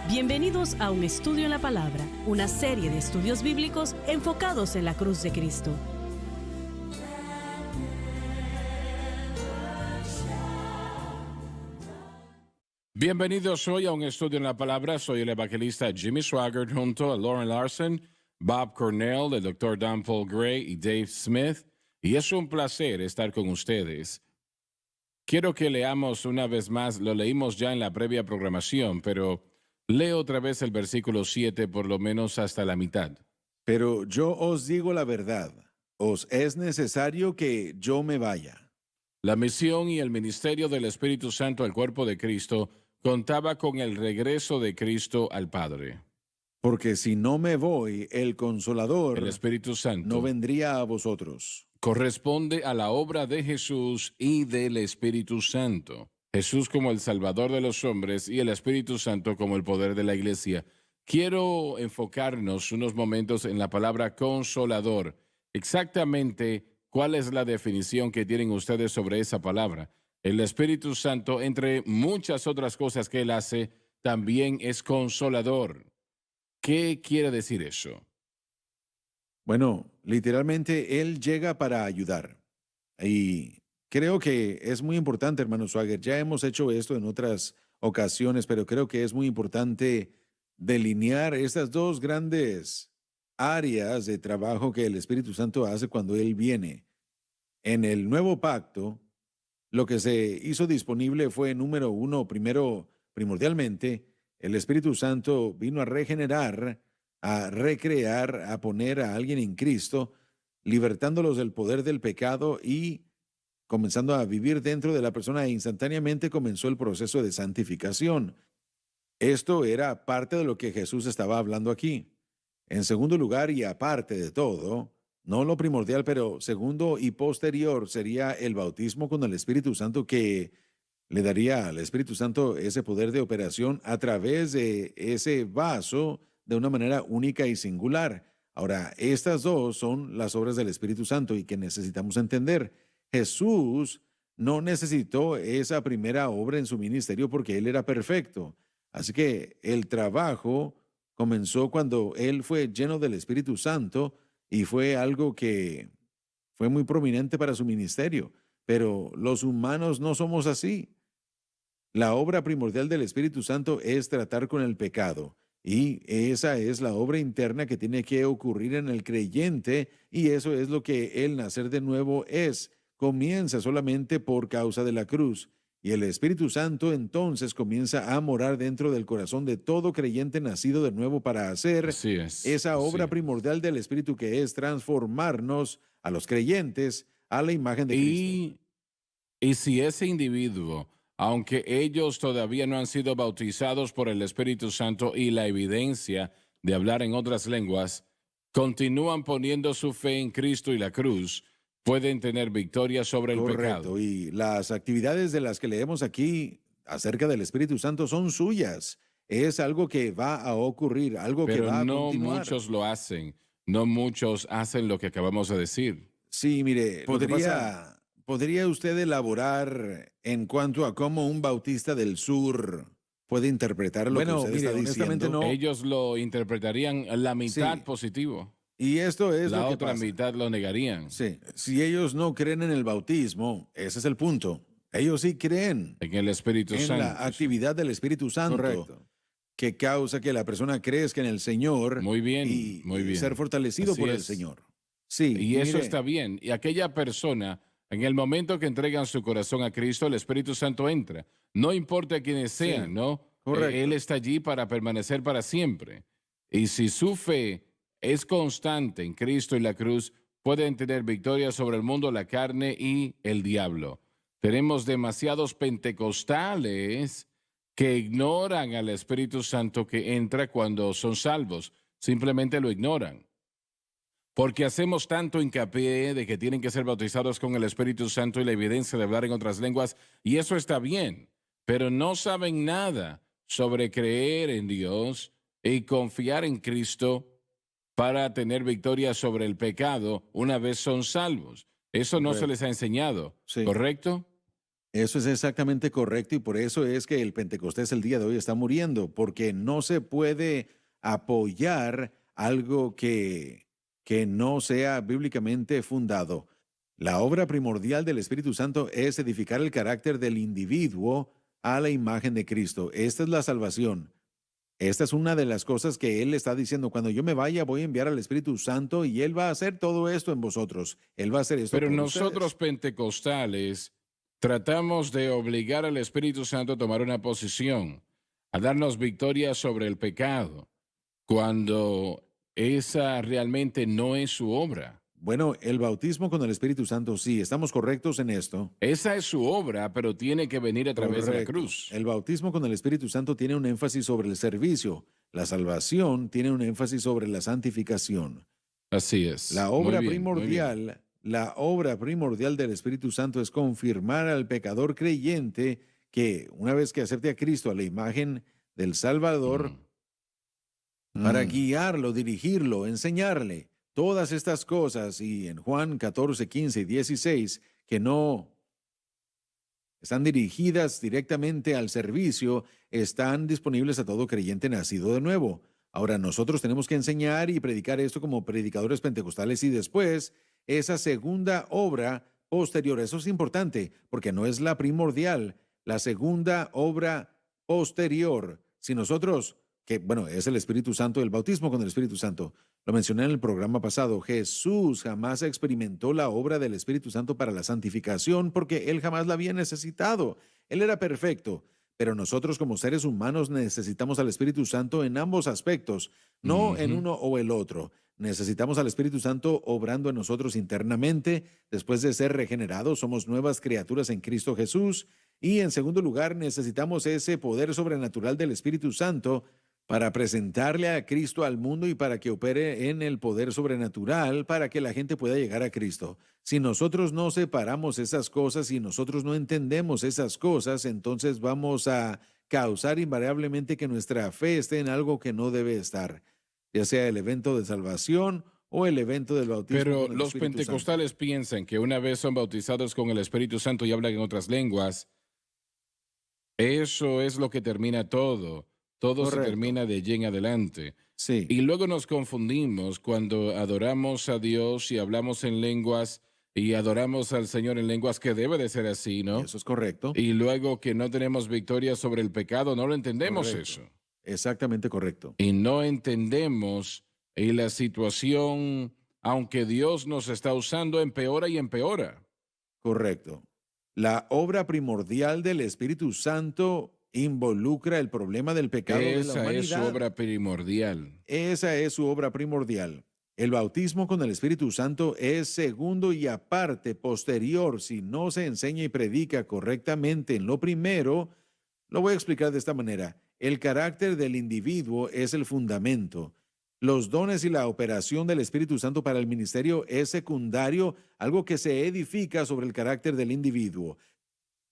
Bienvenidos a Un Estudio en la Palabra, una serie de estudios bíblicos enfocados en la cruz de Cristo. Bienvenidos hoy a Un Estudio en la Palabra. Soy el evangelista Jimmy Swaggart junto a Lauren Larson, Bob Cornell, el Dr. Dan Paul Gray y Dave Smith. Y es un placer estar con ustedes. Quiero que leamos una vez más, lo leímos ya en la previa programación, pero leo otra vez el versículo 7 por lo menos hasta la mitad. Pero yo os digo la verdad, os es necesario que yo me vaya. La misión y el ministerio del Espíritu Santo al cuerpo de Cristo contaba con el regreso de Cristo al Padre. Porque si no me voy, el Consolador El Espíritu Santo no vendría a vosotros. corresponde a la obra de Jesús y del Espíritu Santo. Jesús como el Salvador de los hombres y el Espíritu Santo como el poder de la Iglesia. Quiero enfocarnos unos momentos en la palabra consolador. Exactamente, ¿cuál es la definición que tienen ustedes sobre esa palabra? El Espíritu Santo, entre muchas otras cosas que Él hace, también es consolador. ¿Qué quiere decir eso? Bueno, literalmente Él llega para ayudar. Y creo que es muy importante, hermano Swagger. Ya hemos hecho esto en otras ocasiones, pero creo que es muy importante delinear estas dos grandes áreas de trabajo que el Espíritu Santo hace cuando Él viene. En el nuevo pacto, lo que se hizo disponible fue, número uno, primordialmente, el Espíritu Santo vino a regenerar, a recrear, a poner a alguien en Cristo, libertándolos del poder del pecado y comenzando a vivir dentro de la persona, e instantáneamente comenzó el proceso de santificación. Esto era parte de lo que Jesús estaba hablando aquí. En segundo lugar, y aparte de todo, no lo primordial, pero segundo y posterior sería el bautismo con el Espíritu Santo, que le daría al Espíritu Santo ese poder de operación a través de ese vaso de una manera única y singular. Ahora, estas dos son las obras del Espíritu Santo y que necesitamos entender. Jesús no necesitó esa primera obra en su ministerio porque Él era perfecto. Así que el trabajo comenzó cuando Él fue lleno del Espíritu Santo y fue algo que fue muy prominente para su ministerio. Pero los humanos no somos así. La obra primordial del Espíritu Santo es tratar con el pecado. Y esa es la obra interna que tiene que ocurrir en el creyente, y eso es lo que el nacer de nuevo es. Comienza solamente por causa de la cruz. Y el Espíritu Santo entonces comienza a morar dentro del corazón de todo creyente nacido de nuevo para hacer Así es. esa obra así. primordial del Espíritu, que es transformarnos a los creyentes a la imagen de Cristo. Y si ese individuo, aunque ellos todavía no han sido bautizados por el Espíritu Santo y la evidencia de hablar en otras lenguas, continúan poniendo su fe en Cristo y la cruz, pueden tener victoria sobre el pecado. Correcto. Y las actividades de las que leemos aquí acerca del Espíritu Santo son suyas. Es algo que va a ocurrir, algo que Pero va a no continuar. muchos lo hacen. No muchos hacen lo que acabamos de decir. Sí, mire, Lo que pasa- ¿podría usted elaborar en cuanto a cómo un bautista del sur puede interpretar lo que Bueno, usted mire, está honestamente diciendo? ellos lo interpretarían la mitad Sí. positivo. Y esto es La lo que otra pasa. mitad lo negarían. Sí, si ellos no creen en el bautismo, ese es el punto. Ellos sí creen En el Espíritu en Santo. la actividad del Espíritu Santo, Correcto. que causa que la persona crezca en el Señor Muy bien, y, muy y bien. ser fortalecido Así por el es. Señor. Sí, Y eso mire, está bien. Y aquella persona, en el momento que entregan su corazón a Cristo, el Espíritu Santo entra. No importa quiénes sean, sí, ¿no? correcto. Él está allí para permanecer para siempre. Y si su fe es constante en Cristo y la cruz, pueden tener victoria sobre el mundo, la carne y el diablo. Tenemos demasiados pentecostales que ignoran al Espíritu Santo que entra cuando son salvos. Simplemente lo ignoran. Porque hacemos tanto hincapié de que tienen que ser bautizados con el Espíritu Santo y la evidencia de hablar en otras lenguas, y eso está bien, pero no saben nada sobre creer en Dios y confiar en Cristo para tener victoria sobre el pecado una vez son salvos. Eso no se Correcto. les ha enseñado, Sí. ¿correcto? Eso es exactamente correcto y por eso es que el Pentecostés el día de hoy está muriendo, porque no se puede apoyar algo que no sea bíblicamente fundado. La obra primordial del Espíritu Santo es edificar el carácter del individuo a la imagen de Cristo. Esta es la salvación. Esta es una de las cosas que Él está diciendo. Cuando yo me vaya, voy a enviar al Espíritu Santo y Él va a hacer todo esto en vosotros. Él va a hacer esto Pero por nosotros ustedes. pentecostales tratamos de obligar al Espíritu Santo a tomar una posición, a darnos victoria sobre el pecado, cuando esa realmente no es su obra. Bueno, el bautismo con el Espíritu Santo, sí, estamos correctos en esto. Esa es su obra, pero tiene que venir a través de la Correcto. cruz. El bautismo con el Espíritu Santo tiene un énfasis sobre el servicio. La salvación tiene un énfasis sobre la santificación. Así es. Muy bien, muy bien. La obra primordial del Espíritu Santo es confirmar al pecador creyente que una vez que acepte a Cristo a la imagen del Salvador, Mm. para Mm. guiarlo, dirigirlo, enseñarle todas estas cosas, y en Juan 14, 15 y 16, que no están dirigidas directamente al servicio, están disponibles a todo creyente nacido de nuevo. Ahora, nosotros tenemos que enseñar y predicar esto como predicadores pentecostales y después esa segunda obra posterior. Eso es importante porque no es la primordial, la segunda obra posterior. Si nosotros, que bueno, es el Espíritu Santo, el bautismo con el Espíritu Santo, lo mencioné en el programa pasado, Jesús jamás experimentó la obra del Espíritu Santo para la santificación porque él jamás la había necesitado. Él era perfecto, pero nosotros como seres humanos necesitamos al Espíritu Santo en ambos aspectos, no en Ujú. uno o el otro. Necesitamos al Espíritu Santo obrando en nosotros internamente. Después de ser regenerados, somos nuevas criaturas en Cristo Jesús. Y en segundo lugar, necesitamos ese poder sobrenatural del Espíritu Santo para presentarle a Cristo al mundo y para que opere en el poder sobrenatural para que la gente pueda llegar a Cristo. Si nosotros no separamos esas cosas y nosotros no entendemos esas cosas, entonces vamos a causar invariablemente que nuestra fe esté en algo que no debe estar, ya sea el evento de salvación o el evento del bautismo Pero con el los Espíritu Santo. pentecostales piensan que una vez son bautizados con el Espíritu Santo y hablan en otras lenguas, eso es lo que termina todo. Todo se Correcto. termina de allí en adelante. Sí, Y luego nos confundimos cuando adoramos a Dios y hablamos en lenguas y adoramos al Señor en lenguas, que debe de ser así, ¿no? eso es correcto. Y luego que no tenemos victoria sobre el pecado, no lo entendemos Correcto. eso. Exactamente correcto. Y no entendemos y la situación, aunque Dios nos está usando, empeora y empeora. Correcto. La obra primordial del Espíritu Santo involucra el problema del pecado de la Esa es su humanidad. obra primordial. Esa es su obra primordial. El bautismo con el Espíritu Santo es segundo y aparte, posterior. Si no se enseña y predica correctamente en lo primero, lo voy a explicar de esta manera. El carácter del individuo es el fundamento. Los dones y la operación del Espíritu Santo para el ministerio es secundario, algo que se edifica sobre el carácter del individuo.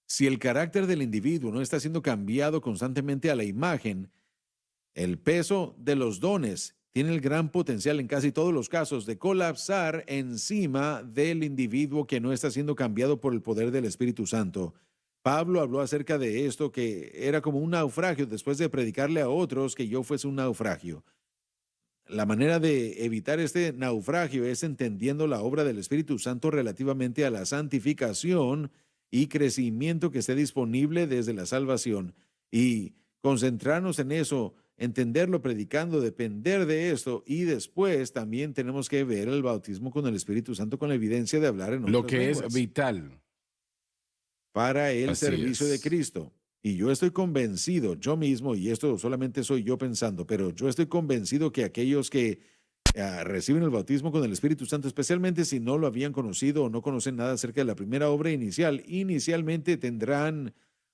Si el carácter del individuo no está siendo cambiado constantemente a la imagen, el peso de los dones tiene el gran potencial en casi todos los casos de colapsar encima del individuo que no está siendo cambiado por el poder del Espíritu Santo. Pablo habló acerca de esto, que era como un naufragio después de predicarle a otros que yo fuese un naufragio. La manera de evitar este naufragio es entendiendo la obra del Espíritu Santo relativamente a la santificación y crecimiento que esté disponible desde la salvación y concentrarnos en eso, entenderlo predicando, depender de esto y después también tenemos que ver el bautismo con el Espíritu Santo con la evidencia de hablar en Lo otras que es lenguas vital. para el Así servicio de es. Cristo. Y yo estoy convencido, yo mismo, y esto solamente soy yo pensando, pero yo estoy convencido que aquellos que reciben el bautismo con el Espíritu Santo, especialmente si no lo habían conocido o no conocen nada acerca de la primera obra inicial, inicialmente tendrán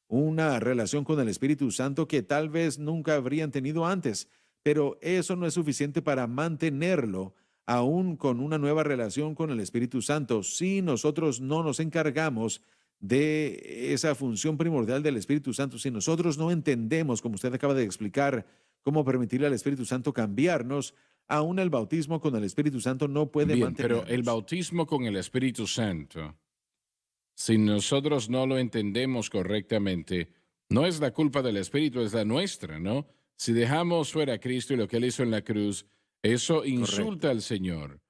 una relación con el Espíritu Santo que tal vez nunca habrían tenido antes, pero eso no es suficiente para mantenerlo aún con una nueva relación con el Espíritu Santo si nosotros no nos encargamos de esa función primordial del Espíritu Santo. Si nosotros no entendemos, como usted acaba de explicar, cómo permitirle al Espíritu Santo cambiarnos, aún el bautismo con el Espíritu Santo no puede Bien, pero el mantenernos. bautismo con el Espíritu Santo Si nosotros no lo entendemos correctamente, no es la culpa del Espíritu, es la nuestra, ¿no? Si dejamos fuera a Cristo y lo que Él hizo en la cruz, eso insulta Correcto. al Señor.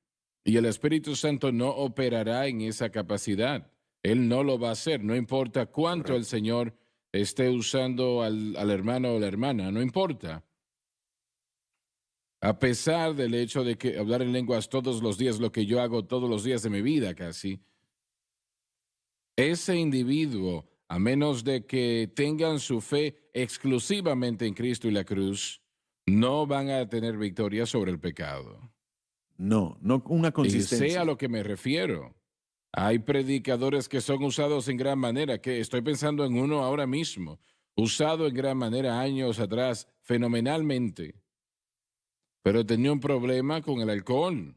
Y el Espíritu Santo no operará en esa capacidad. Él no lo va a hacer, no importa cuánto el Correcto. Señor esté usando al hermano o la hermana, no importa. A pesar del hecho de que hablar en lenguas todos los días, lo que yo hago todos los días de mi vida casi, ese individuo, a menos de que tengan su fe exclusivamente en Cristo y la cruz, no van a tener victoria sobre el pecado. No, no una Y sé a consistencia. lo que me refiero. Hay predicadores que son usados en gran manera, que estoy pensando en uno ahora mismo, usado en gran manera años atrás, fenomenalmente, pero tenía un problema con el alcohol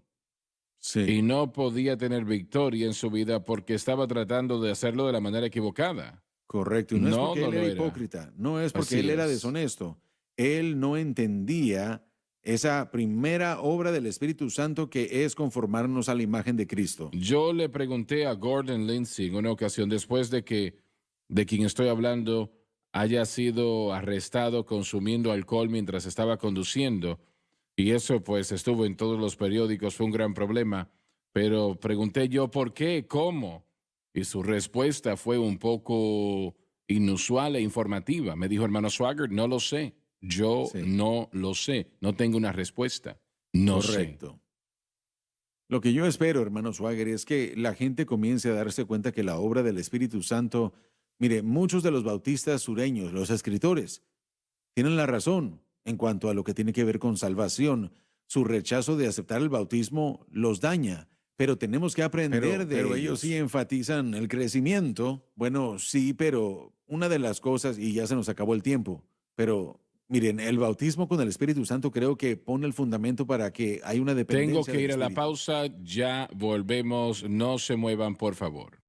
Sí, y no podía tener victoria en su vida porque estaba tratando de hacerlo de la manera equivocada. correcto. Y no es No, porque no él lo era era. hipócrita, no es porque él Así era es. deshonesto. Él no entendía esa primera obra del Espíritu Santo que es conformarnos a la imagen de Cristo. Yo le pregunté a Gordon Lindsay en una ocasión, después de que de quien estoy hablando haya sido arrestado consumiendo alcohol mientras estaba conduciendo, y eso pues estuvo en todos los periódicos, fue un gran problema, pero pregunté yo por qué, cómo, y su respuesta fue un poco inusual e informativa. Me dijo, hermano Swagger, no lo sé, yo Sí, no lo sé, no tengo una respuesta, no sé. correcto. Lo que yo espero, hermano Swagger, es que la gente comience a darse cuenta que la obra del Espíritu Santo, mire, muchos de los bautistas sureños, los escritores, tienen la razón en cuanto a lo que tiene que ver con salvación. Su rechazo de aceptar el bautismo los daña, pero tenemos que aprender de Pero ellos sí ellos, enfatizan el crecimiento. Bueno, sí, pero una de las cosas, y ya se nos acabó el tiempo, pero miren, el bautismo con el Espíritu Santo creo que pone el fundamento para que hay una tengo dependencia que del ir a la Espíritu. pausa, ya volvemos, no se muevan, por favor.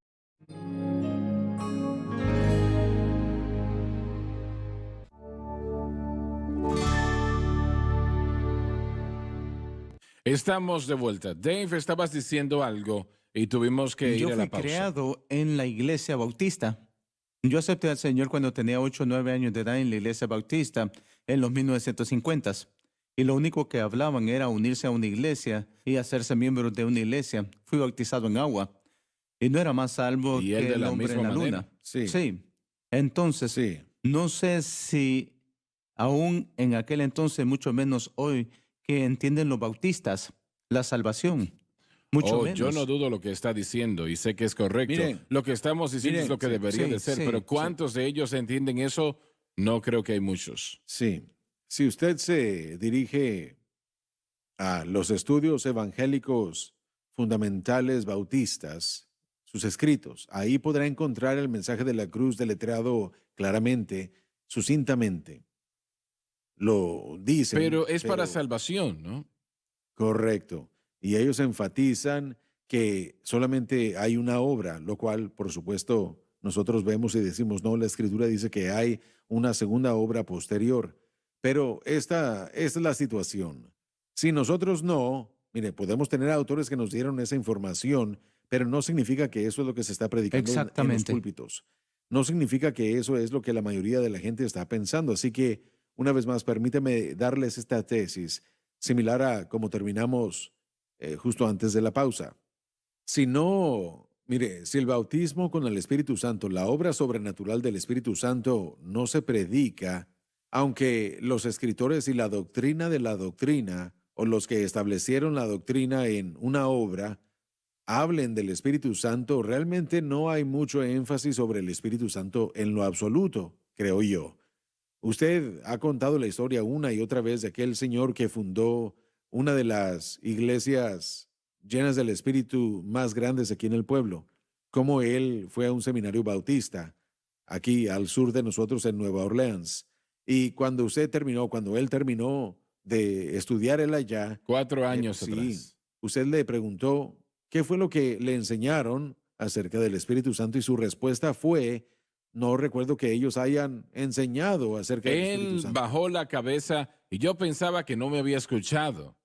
Estamos de vuelta. Dave, estabas diciendo algo y tuvimos que Yo ir a la fui pausa. creado en la iglesia bautista. Yo acepté al Señor cuando tenía 8 o 9 años de edad en la iglesia bautista en los 1950. Y lo único que hablaban era unirse a una iglesia y hacerse miembros de una iglesia. Fui bautizado en agua y no era más salvo Y él que de el la hombre misma en la manera. luna. Sí, Sí. Entonces, sí. no sé si aún en aquel entonces, mucho menos hoy, que entienden los bautistas la salvación. Mucho Oh, yo no menos. dudo lo que está diciendo y sé que es correcto. Miren, Lo que estamos diciendo es lo miren, que sí, debería de Sí, ser, pero sí, sí. ¿cuántos de ellos entienden eso? No creo que hay muchos. sí. Si usted se dirige a los estudios evangélicos fundamentales bautistas, sus escritos. Ahí podrá encontrar el mensaje de la cruz deletreado claramente, sucintamente. Lo dicen, Pero es para pero salvación, ¿no? correcto. Y ellos enfatizan que solamente hay una obra, lo cual, por supuesto, nosotros vemos y decimos, no, la escritura dice que hay una segunda obra posterior. Pero esta es la situación. Si nosotros no, mire, podemos tener autores que nos dieron esa información, pero no significa que eso es lo que se está predicando en los Exactamente. púlpitos. No significa que eso es lo que la mayoría de la gente está pensando. Así que, una vez más, permíteme darles esta tesis, similar a como terminamos justo antes de la pausa. Si no, mire, si el bautismo con el Espíritu Santo, la obra sobrenatural del Espíritu Santo no se predica, aunque los escritores y la doctrina de la doctrina, o los que establecieron la doctrina en una obra, hablen del Espíritu Santo, realmente no hay mucho énfasis sobre el Espíritu Santo en lo absoluto, creo yo. Usted ha contado la historia una y otra vez de aquel señor que fundó una de las iglesias llenas del Espíritu más grandes aquí en el pueblo, como él fue a un seminario bautista aquí al sur de nosotros en Nueva Orleans. Y cuando él terminó de estudiar él allá, 4 años sí, atrás. usted le preguntó qué fue lo que le enseñaron acerca del Espíritu Santo y su respuesta fue, no recuerdo que ellos hayan enseñado acerca del Espíritu Él Santo. bajó la cabeza y yo pensaba que no me había escuchado.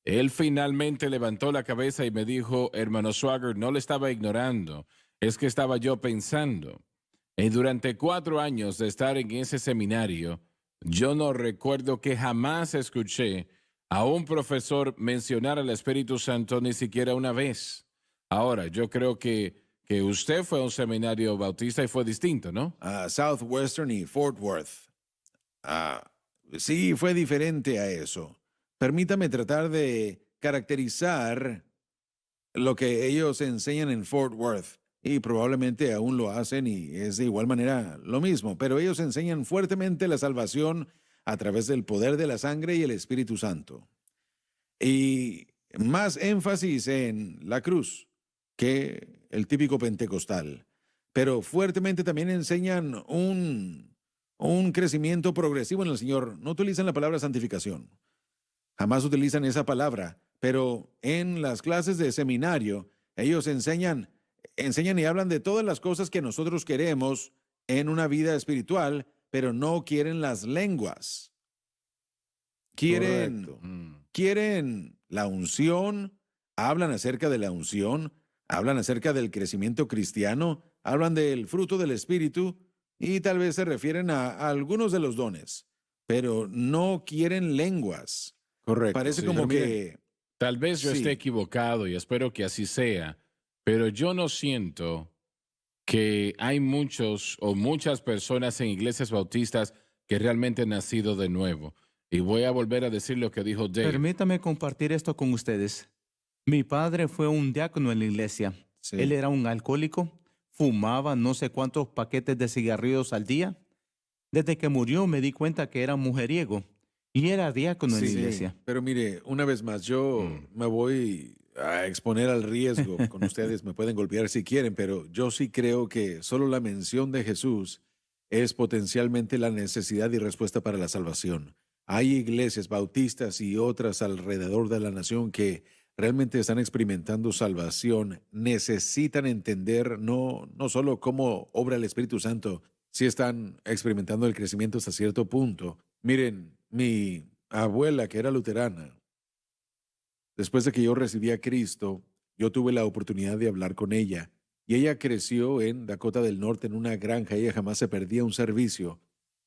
Él finalmente levantó la cabeza y me dijo, hermano Swagger, no le estaba ignorando. es que estaba yo pensando, y durante 4 años de estar en ese seminario, yo no recuerdo que jamás escuché a un profesor mencionar al Espíritu Santo ni siquiera una vez. Ahora, yo creo que usted fue a un seminario bautista y fue distinto, ¿no? Southwestern y Fort Worth. Sí, fue diferente a eso. Permítame tratar de caracterizar lo que ellos enseñan en Fort Worth. Y probablemente aún lo hacen y es de igual manera lo mismo. Pero ellos enseñan fuertemente la salvación a través del poder de la sangre y el Espíritu Santo. Y más énfasis en la cruz que el típico pentecostal. Pero fuertemente también enseñan un crecimiento progresivo en el Señor. No utilizan la palabra santificación. Jamás utilizan esa palabra. Pero en las clases de seminario, ellos enseñan y hablan de todas las cosas que nosotros queremos en una vida espiritual, pero no quieren las lenguas. Correcto. Quieren la unción, hablan acerca de la unción, hablan acerca del crecimiento cristiano, hablan del fruto del Espíritu y tal vez se refieren a algunos de los dones, pero no quieren lenguas. Correcto. Parece Sí, como pero que... mire, tal vez yo Sí. esté equivocado y espero que así sea, pero yo no siento que hay muchos o muchas personas en iglesias bautistas que realmente han nacido de nuevo. Y voy a volver a decir lo que dijo Dave. Permítame compartir esto con ustedes. Mi padre fue un diácono en la iglesia. Sí. Él era un alcohólico, fumaba no sé cuántos paquetes de cigarrillos al día. Desde que murió me di cuenta que era mujeriego y era diácono en la Sí, iglesia. pero mire, una vez más, yo me voy a exponer al riesgo con ustedes, me pueden golpear si quieren, pero yo sí creo que solo la mención de Jesús es potencialmente la necesidad y respuesta para la salvación. Hay iglesias bautistas y otras alrededor de la nación que realmente están experimentando salvación, necesitan entender no solo cómo obra el Espíritu Santo, si están experimentando el crecimiento hasta cierto punto. Miren, mi abuela, que era luterana, después de que yo recibí a Cristo, yo tuve la oportunidad de hablar con ella. Y ella creció en Dakota del Norte en una granja. Ella jamás se perdía un servicio.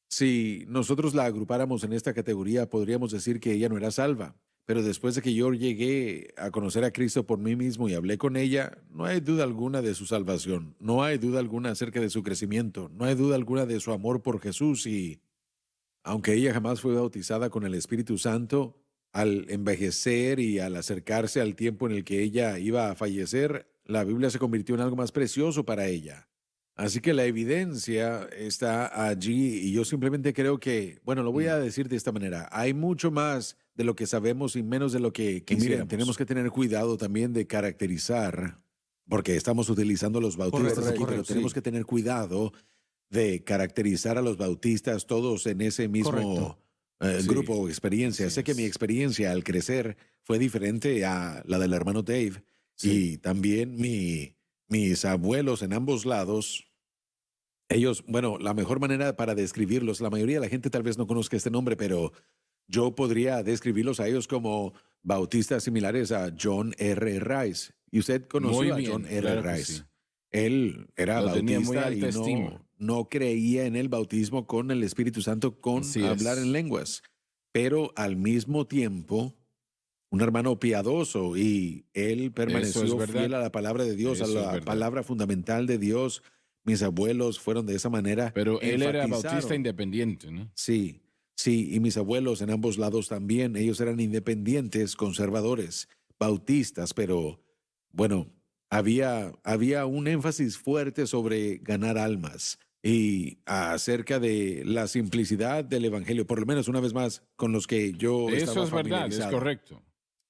Si nosotros la agrupáramos en esta categoría, podríamos decir que ella no era salva. Pero después de que yo llegué a conocer a Cristo por mí mismo y hablé con ella, no hay duda alguna de su salvación. No hay duda alguna acerca de su crecimiento. No hay duda alguna de su amor por Jesús. Y aunque ella jamás fue bautizada con el Espíritu Santo, al envejecer y al acercarse al tiempo en el que ella iba a fallecer, la Biblia se convirtió en algo más precioso para ella. Así que la evidencia está allí y yo simplemente creo que, bueno, lo voy a decir de esta manera, hay mucho más de lo que sabemos y menos de lo que quisiéramos. Y miren, tenemos que tener cuidado también de caracterizar, porque estamos utilizando los bautistas aquí, pero tenemos que tener cuidado de caracterizar a los bautistas todos en ese mismo grupo o experiencia. Sé que mi experiencia al crecer fue diferente a la del hermano Dave y también mis abuelos en ambos lados. Ellos, bueno, la mejor manera para describirlos, la mayoría de la gente tal vez no conozca este nombre, pero yo podría describirlos a ellos como bautistas similares a John R. Rice. Y usted conoció a John R. claro que Rice. sí. Él era Lo tenía muy bautista y alta estima. no creía en el bautismo con el Espíritu Santo, con Así hablar es. en lenguas. Pero al mismo tiempo, un hermano piadoso y él permaneció Eso es verdad. fiel a la palabra de Dios, a Eso es la verdad. palabra fundamental de Dios. Mis abuelos fueron de esa manera. Pero él era enfatizaron. bautista independiente, ¿no? Sí, sí, y mis abuelos en ambos lados también, ellos eran independientes, conservadores, bautistas, pero bueno, había un énfasis fuerte sobre ganar almas y acerca de la simplicidad del evangelio, por lo menos una vez más con los que yo Eso estaba es verdad, es familiarizado. correcto.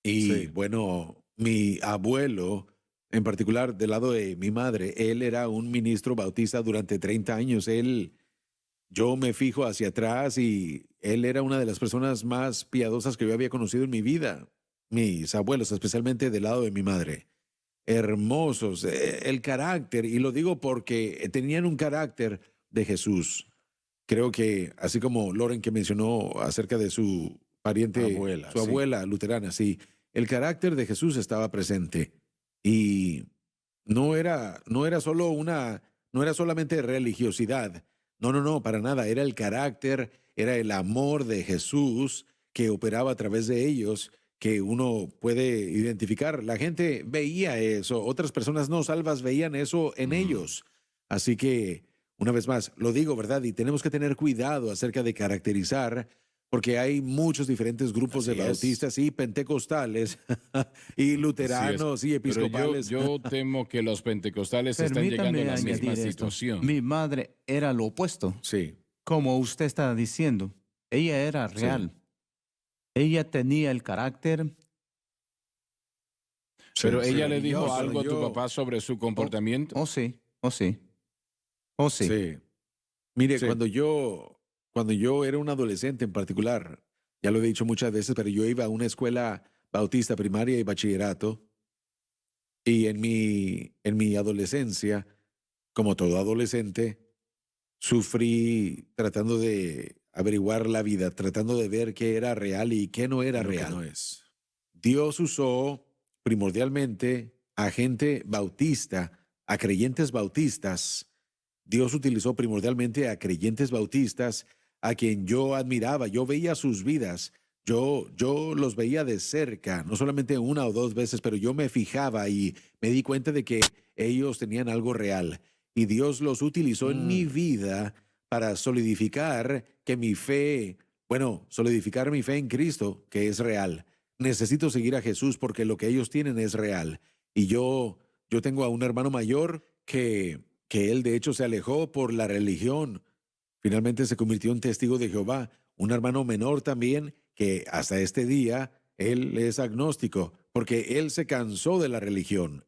Y Sí. bueno, mi abuelo, en particular del lado de mi madre, él era un ministro bautista durante 30 años. Yo me fijo hacia atrás y él era una de las personas más piadosas que yo había conocido en mi vida. Mis abuelos, especialmente del lado de mi madre. Hermosos, el carácter, y lo digo porque tenían un carácter de Jesús. Creo que, así como Loren que mencionó acerca de su pariente, Abuela, su sí. abuela luterana, sí, el carácter de Jesús estaba presente. Y no era solamente religiosidad. No, para nada. Era el carácter, era el amor de Jesús que operaba a través de ellos, que uno puede identificar. La gente veía eso, otras personas no salvas veían eso en ellos. Así que, una vez más, lo digo, ¿verdad? Y tenemos que tener cuidado acerca de caracterizar, porque hay muchos diferentes grupos Así de bautistas y pentecostales y luteranos y Pero episcopales. yo temo que los pentecostales están llegando a la misma añadir esto. situación. Mi madre era lo opuesto, Sí, como usted está diciendo. Ella era real. Ella tenía el carácter. Pero sí, ella le sí. dijo Yo- algo a tu yo- papá sobre su comportamiento. Oh, sí, oh, sí. Oh, sí. Sí. Mire, Sí. cuando yo era un adolescente en particular, ya lo he dicho muchas veces, pero yo iba a una escuela bautista primaria y bachillerato, y en mi adolescencia, como todo adolescente, sufrí tratando de averiguar la vida, tratando de ver qué era real y qué no era Lo que real. no es. Dios usó primordialmente a gente bautista, a creyentes bautistas. Dios utilizó primordialmente a creyentes bautistas a quien yo admiraba. Yo veía sus vidas. Yo los veía de cerca, no solamente una o dos veces, pero yo me fijaba y me di cuenta de que ellos tenían algo real. Y Dios los utilizó en mi vida para solidificar solidificar mi fe en Cristo, que es real. Necesito seguir a Jesús porque lo que ellos tienen es real. Y yo tengo a un hermano mayor que él de hecho se alejó por la religión. Finalmente se convirtió en testigo de Jehová. Un hermano menor también que hasta este día él es agnóstico porque él se cansó de la religión.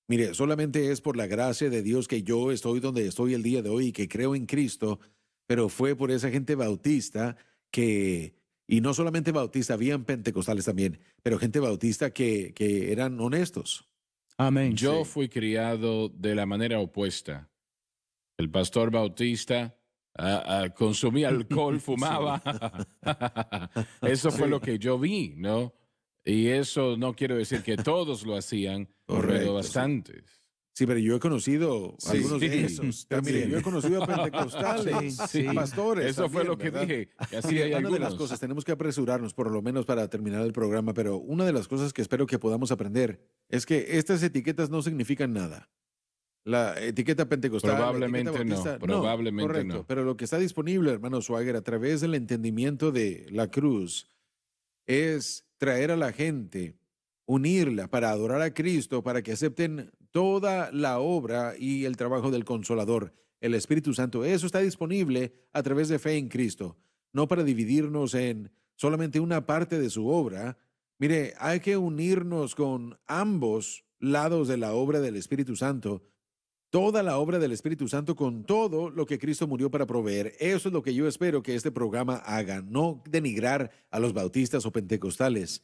Mire, solamente es por la gracia de Dios que yo estoy donde estoy el día de hoy y que creo en Cristo, pero fue por esa gente bautista y no solamente bautista, habían pentecostales también, pero gente bautista que eran honestos. Amén. Yo Sí. fui criado de la manera opuesta. El pastor bautista consumía alcohol, fumaba. Eso fue lo que yo vi, ¿no? Y eso no quiero decir que todos lo hacían, Correcto, pero sí. bastantes. Sí, pero yo he conocido Sí. algunos de esos. Pero mire, yo he conocido a pentecostales, Sí, a pastores. Eso fue también, lo que ¿verdad? dije. Que así Mire, hay una de las algunos. cosas, tenemos que apresurarnos por lo menos para terminar el programa, pero una de las cosas que espero que podamos aprender es que estas etiquetas no significan nada. La etiqueta pentecostal, Probablemente la etiqueta no, bautista, probablemente correcto, no. pero lo que está disponible, hermano Swagger, a través del entendimiento de la cruz, es traer a la gente, unirla para adorar a Cristo, para que acepten toda la obra y el trabajo del Consolador, el Espíritu Santo. Eso está disponible a través de fe en Cristo, no para dividirnos en solamente una parte de su obra. Mire, hay que unirnos con ambos lados de la obra del Espíritu Santo, toda la obra del Espíritu Santo con todo lo que Cristo murió para proveer. Eso es lo que yo espero que este programa haga, no denigrar a los bautistas o pentecostales,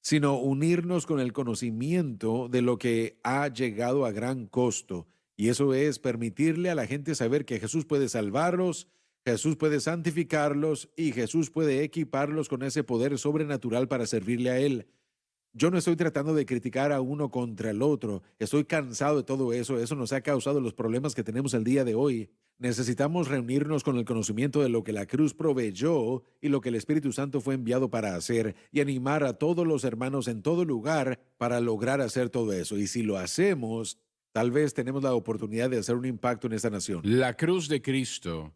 sino unirnos con el conocimiento de lo que ha llegado a gran costo. Y eso es permitirle a la gente saber que Jesús puede salvarlos, Jesús puede santificarlos y Jesús puede equiparlos con ese poder sobrenatural para servirle a Él. Yo no estoy tratando de criticar a uno contra el otro. Estoy cansado de todo eso. Eso nos ha causado los problemas que tenemos el día de hoy. Necesitamos reunirnos con el conocimiento de lo que la cruz proveyó y lo que el Espíritu Santo fue enviado para hacer y animar a todos los hermanos en todo lugar para lograr hacer todo eso. Y si lo hacemos, tal vez tenemos la oportunidad de hacer un impacto en esta nación. La cruz de Cristo,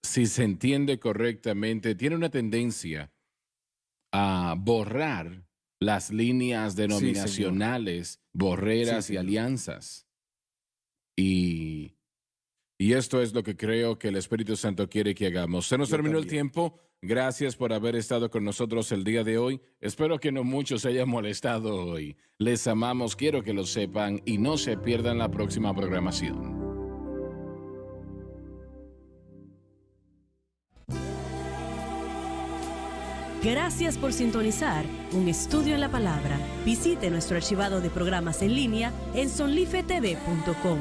si se entiende correctamente, tiene una tendencia a borrar las líneas denominacionales, borreras Sí, y señor. alianzas. Y esto es lo que creo que el Espíritu Santo quiere que hagamos. Se nos Yo terminó el también. tiempo. Gracias por haber estado con nosotros el día de hoy. Espero que no muchos se hayan molestado hoy. Les amamos, quiero que lo sepan y no se pierdan la próxima programación. Gracias por sintonizar Un Estudio en la Palabra. Visite nuestro archivado de programas en línea en sonlifetv.com.